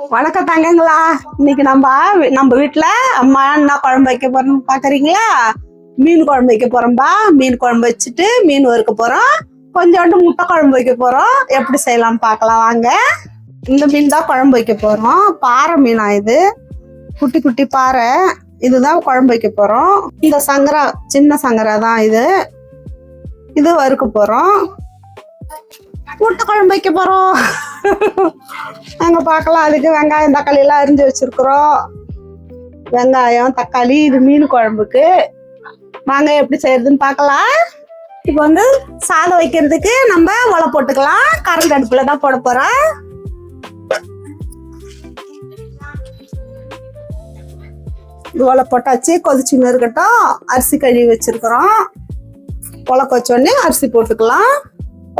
வணக்கம் தங்கங்களா. இன்னைக்கு நம்ம வீட்டுல அம்மா என்ன குழம்பு வைக்க போறோம் பாக்குறீங்களா? மீன் குழம்பு வைக்க போறோம்பா. மீன் குழம்பு வச்சுட்டு மீன் வறுக்க போறோம். கொஞ்சோண்டு முட்டை குழம்பு வைக்க போறோம். எப்படி செய்யலாம் பார்க்கலாம் வாங்க. இந்த மீன் தான் குழம்பு வைக்க போறோம். பாறை மீனா இது, குட்டி குட்டி பாறை. இதுதான் குழம்பு வைக்க போறோம். இந்த சங்கரா சின்ன சங்கரா தான் இது. இது வறுக்க போறோம். முட்டை குழம்பு வைக்க போறோம். நாங்க பார்க்கலாம். அதுக்கு வெங்காயம் தக்காளி எல்லாம் அரிஞ்சு வச்சிருக்கிறோம். வெங்காயம் தக்காளி இது மீன் குழம்புக்கு. வாங்க எப்படி செய்யறதுன்னு பார்க்கலாம். இப்போ வந்து சாதம் வைக்கிறதுக்கு நம்ம ஒலை போட்டுக்கலாம். கரண்ட் அடுப்புல தான் போட போறோம். இது ஒலை போட்டாச்சு, கொதிச்சுன்னு இருக்கட்டும். அரிசி கழுவி வச்சிருக்கிறோம். ஒலை கொச்சோடனே அரிசி போட்டுக்கலாம்.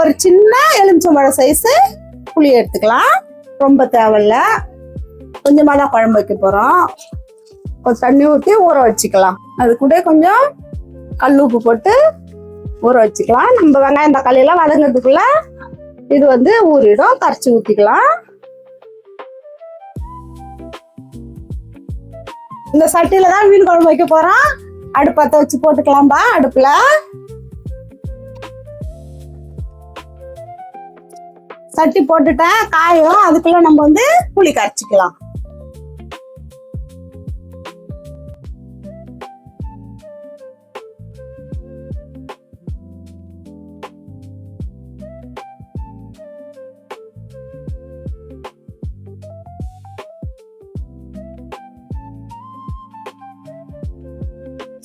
ஒரு சின்ன எலுமிச்சம்பழம் சைஸ் புளி எடுத்துக்கலாம். ரொம்ப தேவையில்ல, கொஞ்சமாக தான் குழம்பு வைக்க போறோம். கொஞ்சம் தண்ணி ஊற்றி ஊற வச்சுக்கலாம். அது கூட கொஞ்சம் கல் உப்பு போட்டு ஊற வச்சுக்கலாம். நம்ம வெங்காயம் தக்காளி எல்லாம் வதங்கிறதுக்குள்ள இது வந்து ஊறிடும். கரைச்சி ஊற்றிக்கலாம். இந்த சட்டியில தான் மீன் குழம்பு வைக்க போறோம். அடுப்பத்தை வச்சு போட்டுக்கலாம்பா. அடுப்புல சட்டி போட்டுட்டேன், காயும். அதுக்குள்ள நம்ம வந்து புளி கரைச்சிக்கலாம்.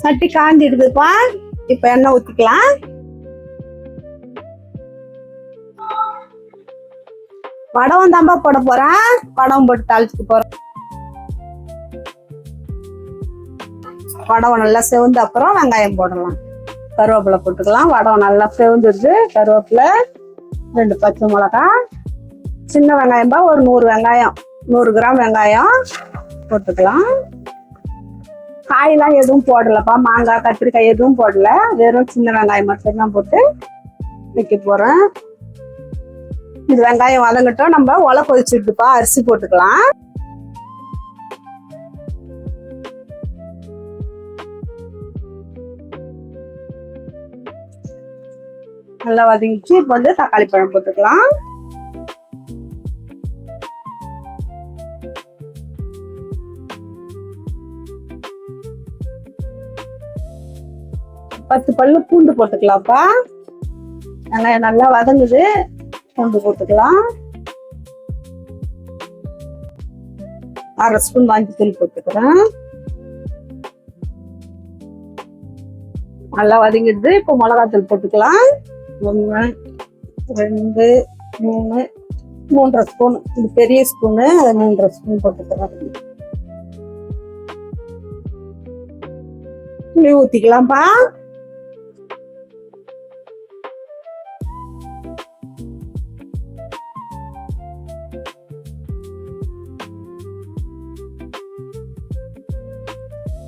சட்டி காஞ்சிடுதுப்பா. இப்ப எண்ணெய் ஊத்திக்கலாம். வடகம் தாம்பா போட போறேன். வடகம் போட்டு தாளிச்சுட்டு போறேன். வடகம் நல்லா செவந்து அப்புறம் வெங்காயம் போடலாம். கருவேப்பிலை போட்டுக்கலாம். வடகம் நல்லா செவந்துடுது. கருவேப்பிலை, 2 பச்சை மிளகாய், சின்ன வெங்காயம்பா ஒரு 100 வெங்காயம், 100 கிராம் வெங்காயம் போட்டுக்கலாம். காயெல்லாம் எதுவும் போடலப்பா. மாங்காய் கத்திரிக்காய் எதுவும் போடல. வெறும் சின்ன வெங்காயம் மட்டும் தான் போட்டு வைக்க போறேன். இது வெங்காயம் வதங்கட்டும். நம்ம ஒலை கொதிச்சுட்டுப்பா. அரிசி போட்டுக்கலாம். நல்லா வதங்கிச்சு. இப்போ வந்து தக்காளி பழம் போட்டுக்கலாம். பத்து பல்லு பூண்டு போட்டுக்கலாம்ப்பா. வெங்காயம் நல்லா வதங்குது. பூண்டு போட்டுக்கலாம். 1/2 ஸ்பூன் மஞ்சள் போட்டுக்கிறேன். நல்லா வதங்கிடுது. இப்போ மிளகாத்தூள் போட்டுக்கலாம். 1 2 3 3/2 ஸ்பூன். இது பெரிய ஸ்பூனு, அதை 3/2 ஸ்பூன் போட்டுக்கிறேன். புளி ஊத்திக்கலாம்ப்பா.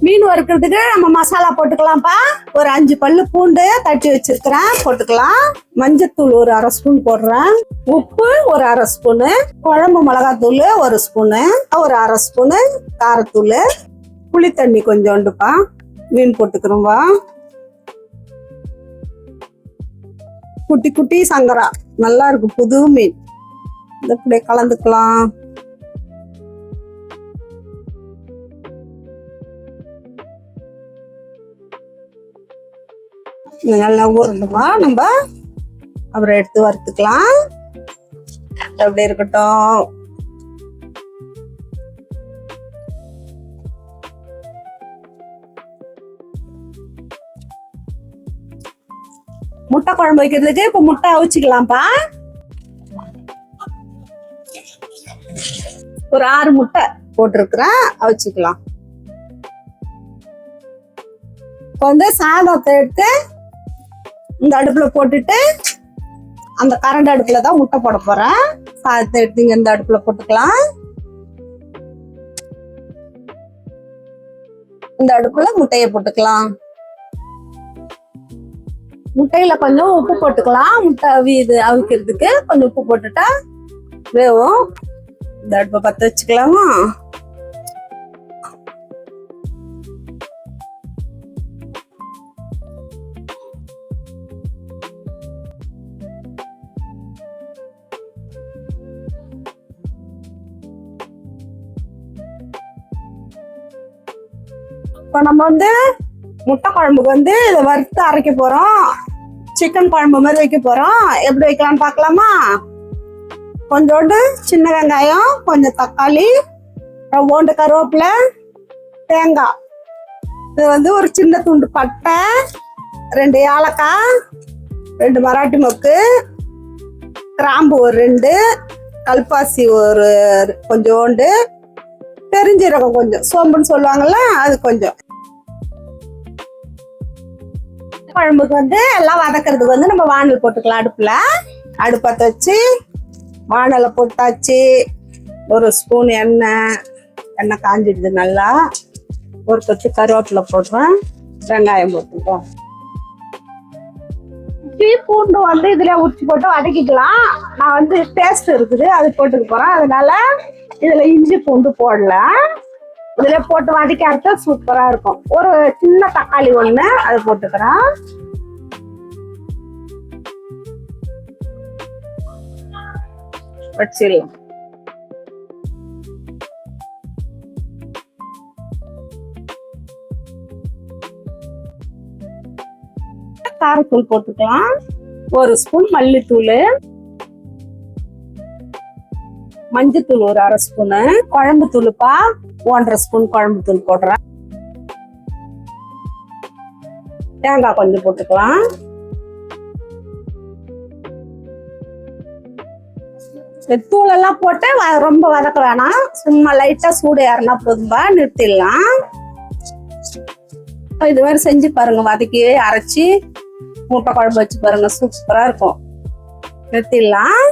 மீன் வறுக்கிறதுக்கு நம்ம மசாலா போட்டுக்கலாம்ப்பா. ஒரு 5 பல்லு பூண்டு தட்டி வச்சிருக்கிறேன், போட்டுக்கலாம். மஞ்சத்தூள் ஒரு 1/2 ஸ்பூன் போடுறேன். உப்பு ஒரு 1/2 ஸ்பூனு. குழம்பு மிளகாத்தூள் 1 ஸ்பூனு. ஒரு 1/2 ஸ்பூனு காரத்தூள். புளி தண்ணி கொஞ்சோண்டுப்பா. மீன் போட்டுக்கிறோம்பா. குட்டி குட்டி சங்கரா நல்லா இருக்கு, புது மீன். இதை இப்படியே கலந்துக்கலாம். நல்லா ஊறணுமா. நம்ம அப்புறம் எடுத்து வறுத்துக்கலாம். அப்படி இருக்கட்டும். முட்டை குழம்பு வைக்கிறதுக்கு இப்ப முட்டை அவிச்சுக்கலாம்ப்பா. ஒரு 6 முட்டை போட்டிருக்கிறேன், அவிச்சுக்கலாம். இப்போ வந்து சாதத்தை எடுத்து இந்த அடுப்புல போட்டுட்டு, அந்த கரண்ட் அடுப்புல தான் முட்டை போட போறேன். சாதத்தை எடுத்து இங்க இந்த அடுப்புல போட்டுக்கலாம். இந்த அடுப்புல முட்டையை போட்டுக்கலாம். முட்டையில கொஞ்சம் உப்பு போட்டுக்கலாம். முட்டை அவிக்கிறதுக்கு கொஞ்சம் உப்பு போட்டுட்டா வேவும். இந்த அடுப்பை பற்ற வச்சுக்கலாமா? இப்போ நம்ம முட்டை குழம்புக்கு இதை வறுத்து அரைக்க போறோம். சிக்கன் குழம்பு மாதிரி வைக்க போறோம். எப்படி வைக்கலாம்னு பார்க்கலாமா? கொஞ்சோண்டு சின்ன வெங்காயம், கொஞ்சம் தக்காளி, ரவ்வோண்டு கருவேப்பிலை, தேங்காய், இது ஒரு சின்ன துண்டு பட்டை, 2 ஏலக்காய், 2 மராட்டி மொக்கு, கிராம்பு ஒரு 2, கல்பாசி ஒரு கொஞ்சோண்டு, பெருஞ்சீரகம் கொஞ்சம், சோம்புன்னு சொல்லுவாங்கல்ல அது கொஞ்சம். குழம்புக்கு எல்லாம் வதக்கிறதுக்கு நம்ம வானல் போட்டுக்கலாம். அடுப்பத்தை வச்சு வானலை போட்டாச்சு. ஒரு ஸ்பூன் எண்ணெய் காஞ்சிடுது. நல்லா ஒரு கொத்து கருவேப்பிலை போடுறேன். வெங்காயம் போட்டுப்போம். பூண்டு இதுல உரிச்சு போட்டு வதக்கிக்கலாம். நான் டேஸ்ட் இருக்குது அது போட்டுக்க போறேன். அதனால இதுல இஞ்சி பூண்டு போடல. இதுல போட்டு வதக்கி அரைச்சா சூப்பரா இருக்கும். ஒரு சின்ன தக்காளி 1 அதை போட்டுக்கிறேன். வச்சிடலாம். காரத்தூள் போட்டுக்கலாம். 1 ஸ்பூன் மல்லித்தூள், மஞ்சத்தூள் ஒரு 1/2 ஸ்பூனு, குழம்பு தூளுப்பா 1.5 ஸ்பூன் குழம்பு தூள் போடுறேன். தேங்காய் கொஞ்சம் போட்டுக்கலாம். தூளெல்லாம் போட்டு ரொம்ப வதக்க வேணாம். சும்மா லைட்டா சூடு ஏறினா போதும்பா, நிறுத்திடலாம். இது மாதிரி செஞ்சு பாருங்க. வதக்கி அரைச்சி முட்டை குழம்பு வச்சு பாருங்க, சூப்பரா இருக்கும். நிறுத்திடலாம்.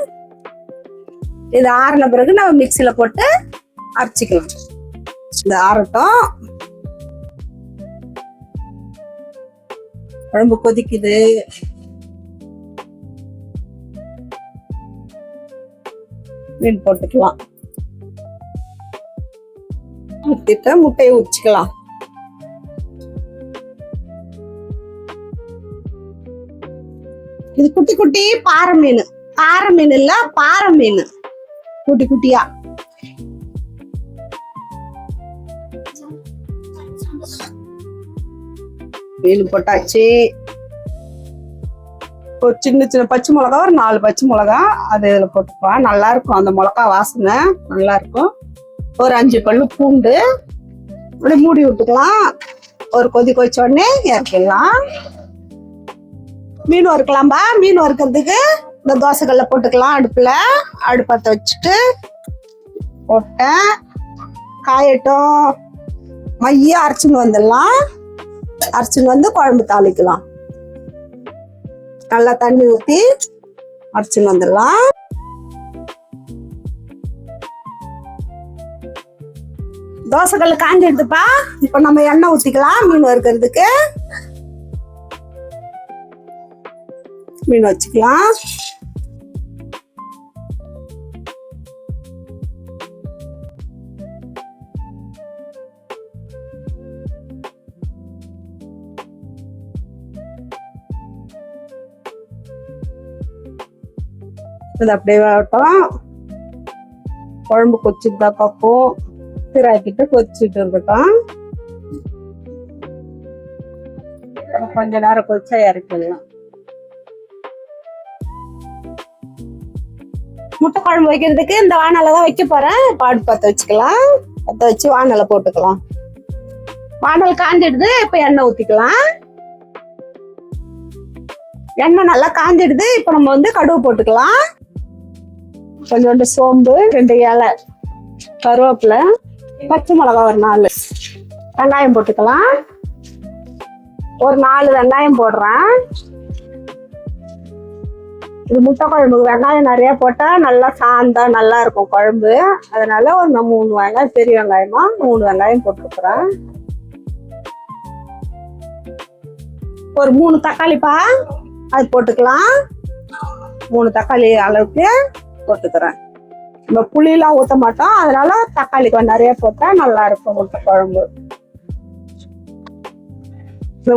இது ஆறின பிறகு நம்ம மிக்சியில போட்டு அரைச்சிக்கலாம். இந்த ஆறட்டும். குழம்பு கொதிக்குது. மீன் போட்டுக்கலாம். ஊத்திட்டு முட்டையை உரிச்சுக்கலாம். இது குட்டி குட்டி பாறை மீன். பாறை மீன் இல்ல, பாறை மீன், குட்டி குட்டியா. மீன் போட்டாச்சு. ஒரு சின்ன சின்ன பச்சை மிளகா, ஒரு 4 பச்சை மிளகா அது இதுல போட்டுக்கலாம். நல்லா இருக்கும் அந்த மிளகா வாசனை, நல்லா இருக்கும். ஒரு 5 பல்லு பூண்டு அப்படியே மூடி விட்டுக்கலாம். ஒரு கொதி கொதிச்ச உடனே இறக்கிடலாம். மீன் வறுக்கலாம்பா. மீன் வறுக்கிறதுக்கு இந்த தோசைக்கல்ல போட்டுக்கலாம். அடுப்பத்தை வச்சுட்டு போட்டேன். காயட்டும். மையா அரைச்சுன்னு வந்துடலாம். அரைச்சுன்னு குழம்பு தாளிக்கலாம். நல்லா தண்ணி ஊற்றி அரைச்சுன்னு வந்துடலாம். தோசைக்கல் காஞ்சிடுதுப்பா. இப்ப நம்ம எண்ணெய் ஊத்திக்கலாம். மீன் வறுக்கிறதுக்கு மீன் வச்சுக்கலாம். இது அப்படியே வரட்டும். குழம்பு கொச்சிட்டு தான் பார்ப்போம். திராக்கிட்டு கொச்சிட்டு இருக்கட்டும். கொஞ்ச நேரம் கொச்சா இறக்கிடலாம். முட்டை குழம்பு வைக்கிறதுக்கு இந்த வானலை தான் வைக்க போறேன். பாடு பற்ற வச்சுக்கலாம். பற்ற வச்சு வானலை போட்டுக்கலாம். வானல் காஞ்சிடுது. இப்ப எண்ணெய் ஊத்திக்கலாம். எண்ணெய் நல்லா காஞ்சிடுது. இப்ப நம்ம கடுகு போட்டுக்கலாம். கொஞ்சோண்டு சோம்பு, 2 இலை, கருவேப்பிலை, பச்சை மிளகா ஒரு 4, வெங்காயம் போட்டுக்கலாம். ஒரு 4 வெங்காயம் போடுறேன். இது முட்டை குழம்புக்கு வெங்காயம் நிறைய போட்டா நல்லா சாந்தா நல்லா இருக்கும் குழம்பு. அதனால ஒரு 3 வெங்காயம், பெரிய வெங்காயமா 3 வெங்காயம் போட்டுக்கிறேன். ஒரு 3 தக்காளிப்பா அது போட்டுக்கலாம். 3 தக்காளி அளவுக்கு போட்டுக்கிறேன். நம்ம புளியெல்லாம் ஊற்ற மாட்டோம், அதனால தக்காளி கொஞ்சம் நிறைய போட்டா நல்லா இருக்கும் முட்டை குழம்பு.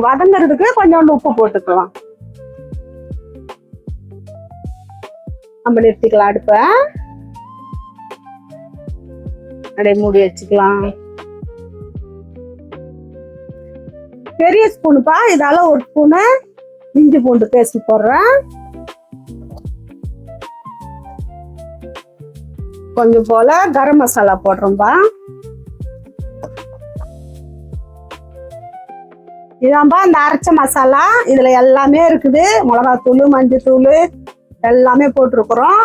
வதங்குறதுக்கு கொஞ்சோண்டு உப்பு போட்டுக்கலாம். நம்ம நிறுத்திக்கலாம் அடுப்ப, அப்படியே மூடி வச்சுக்கலாம். பெரிய ஸ்பூனுப்பா, இதால ஒரு ஸ்பூனு இஞ்சி பூண்டு பேஸ்ட் போடுறேன். கொஞ்சம் போல கரம் மசாலா போடுறோம்பா. இதான்பா இந்த அரைச்ச மசாலா, இதுல எல்லாமே இருக்குது. மிளகாத்தூள், மஞ்சத்தூள் எல்லாமே போட்டிருக்கிறோம்.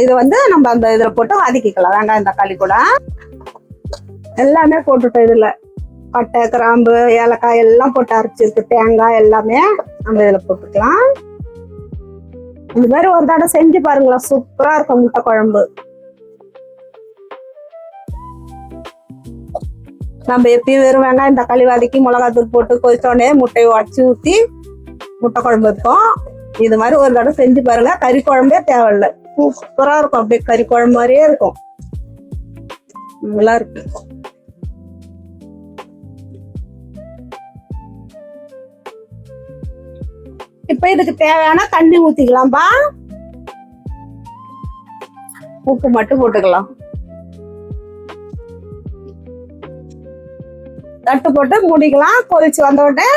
இதை வந்து நம்ம அந்த இதுல போட்டு வதக்கிக்கலாம். வெங்காயம் தக்காளி கூட எல்லாமே போட்டுட்டோம். இதுல பட்டை, கிராம்பு, ஏலக்காய் எல்லாம் போட்டு அரைச்சிருக்கு. தேங்காய் எல்லாமே நம்ம இதுல போட்டுக்கலாம். இந்த மாதிரி ஒரு தடவை செஞ்சு பாருங்களா, சூப்பரா இருக்கும் முட்டை குழம்பு. நம்ம எப்பயும் வெறும் வெங்காயம் தக்காளி வதக்கி மிளகாத்தூள் போட்டு கொதிச்சோடனே முட்டையை உடச்சி ஊற்றி முட்டை குழம்பு இருக்கும். இது மாதிரி ஒரு தடவை செஞ்சு பாருங்க, கறி குழம்பே தேவையில்லை, சூப்பரா இருக்கும். அப்படியே கறி குழம்பு மாதிரியே இருக்கும், நல்லா இருக்கு. இப்ப இதுக்கு தேவையான தண்ணி ஊத்திக்கலாம்பா. உப்பு மட்டும் போட்டுக்கலாம். தட்டு போட்டு மூடிக்கலாம். கொதிச்சு வந்த உடனே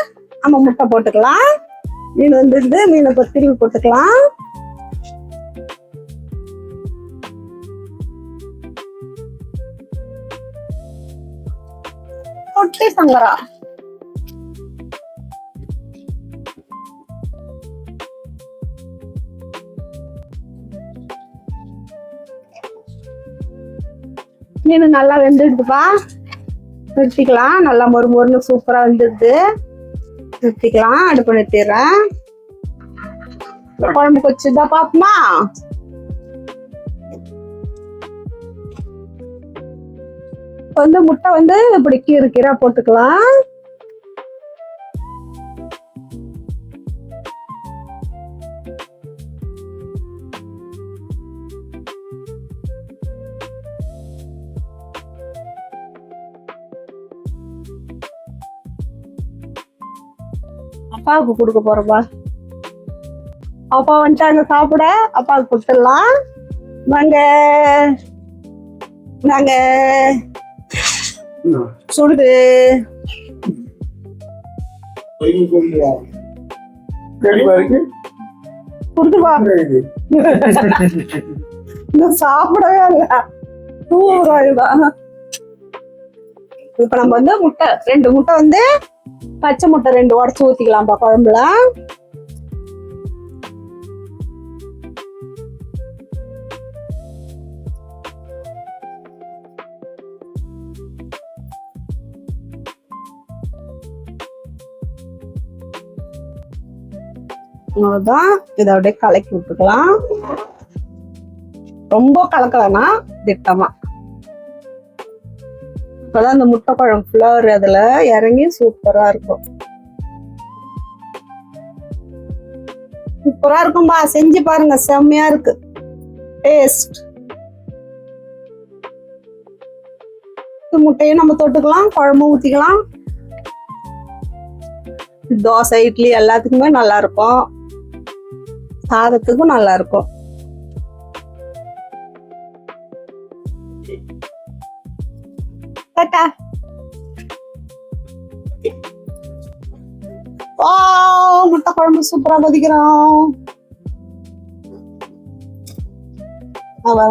நம்ம முட்டை போட்டுக்கலாம். மீன் வந்துருந்து மீனை திரும்பி போட்டுக்கலாம். பொட்டி சங்கரா மீன் நல்லா வெந்துடுதுப்பா. நிறுத்திக்கலாம். நல்லா மொறு மொறுன்னு சூப்பரா வெந்துடுது. நிறுத்திக்கலாம். அடுப்பு நிறுத்திடுறேன். குழம்பு கொச்சுதான் பாப்போமா. வந்து முட்டை வந்து இப்படி கீரை கீரை போட்டுக்கலாம். அப்பாவுக்கு கொடுக்க போறப்பா. அப்பா வந்துட்டாங்க சாப்பிட, அப்பாவுக்கு கொடுத்துடலாம். நாங்க நாங்க சுடுது கொடுத்துப்பா. இன்னும் சாப்பிடவே இல்லை. இப்ப நம்ம வந்து முட்டை 2 முட்டை வந்து பச்சை முட்டை 2 உடச்சு ஊத்திக்கலாம்ப்பா குழம்புல. அவ்வளவுதான். இதை அப்படியே கலக்கி விட்டுக்கலாம். ரொம்ப கலக்கலன்னா திட்டமா. அப்பதான் அந்த முட்டை குழம்பு ஃபிளவர் அதுல இறங்கி சூப்பரா இருக்கும். சூப்பரா இருக்கும்பா, செஞ்சு பாருங்க, செம்மையா இருக்கு டேஸ்ட். முட்டையும் நம்ம தொட்டுக்கலாம், குழம்பு ஊத்திக்கலாம். தோசை, இட்லி எல்லாத்துக்குமே நல்லா இருக்கும். சாதத்துக்கும் நல்லா இருக்கும். முட்டை குழம்பு சூப்பரா கொதிக்கிறோம்.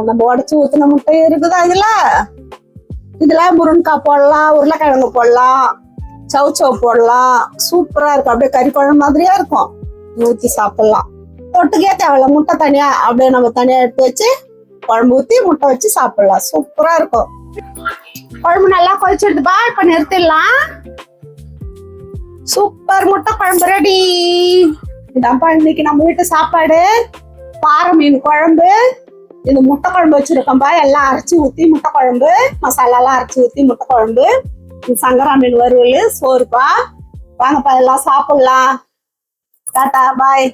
நம்ம உடச்சு ஊத்தின முட்டை இருக்குதா இதுல முருங்கைக்காய் போடலாம், உருளைக்கிழங்கு போடலாம், சவுச்சவ் போடலாம். சூப்பரா இருக்கும். அப்படியே கறி குழம்பு மாதிரியா இருக்கும். ஊத்தி சாப்பிடலாம். தொட்டுக்கே தேவையில்ல, முட்டை தனியா அப்படியே நம்ம தனியா எடுத்து வச்சு குழம்பு ஊத்தி முட்டை வச்சு சாப்பிடலாம். சூப்பரா இருக்கும். குழம்பு நல்லா கொதிச்சிடுதுப்பா. இப்ப நிறுத்திடலாம். சூப்பர் முட்டை குழம்பு ரெடி. இதான்ப்பா இன்னைக்கு நம்ம வீட்டு சாப்பாடு. பாறை மீன் குழம்பு. இது முட்டை குழம்பு வச்சிருக்கோம்பா. எல்லாம் அரைச்சி ஊத்தி முட்டை குழம்பு, மசாலா எல்லாம் அரைச்சி ஊத்தி முட்டை குழம்பு. சங்கரா மீன் வறுவல், சோறுப்பா. வாங்கப்பா எல்லாம் சாப்பிடலாம். டாடா பாய்.